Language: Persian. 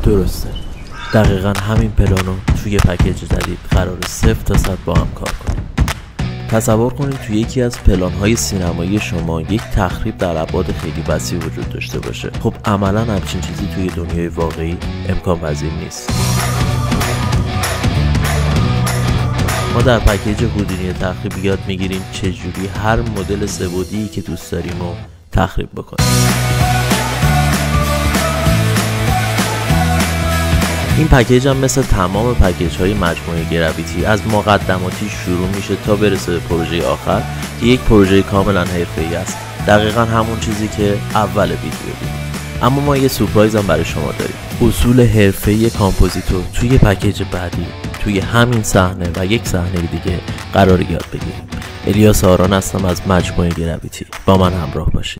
درسته، دقیقا همین پلانو توی پکیج جدید قرار 0 تا 100 با هم کار کنیم. تصور کنید توی یکی از پلان‌های سینمایی شما یک تخریب در ابعاد خیلی وسیع وجود داشته باشه. خب عملاً همچین چیزی توی دنیای واقعی امکان پذیر نیست. ما در پکیج هودینی تخریب یاد میگیریم چجوری هر مدل سه‌بعدی که دوست داریم رو تخریب بکنیم. این پکیج هم مثل تمام پکیج های مجموعه گراویتی از مقدماتی شروع میشه تا برسه به پروژه آخر که یک پروژه کاملا حرفه‌ای است، دقیقا همون چیزی که اول ویدیو دیدید. اما ما یه سورپرایز هم برای شما داریم. اصول حرفه‌ای کامپوزیتو توی پکیج بعدی توی همین صحنه و یک صحنه دیگه قرار یاد بگیریم. الیاس آران هستم از مجموعه گراویتی، با من همراه باشید.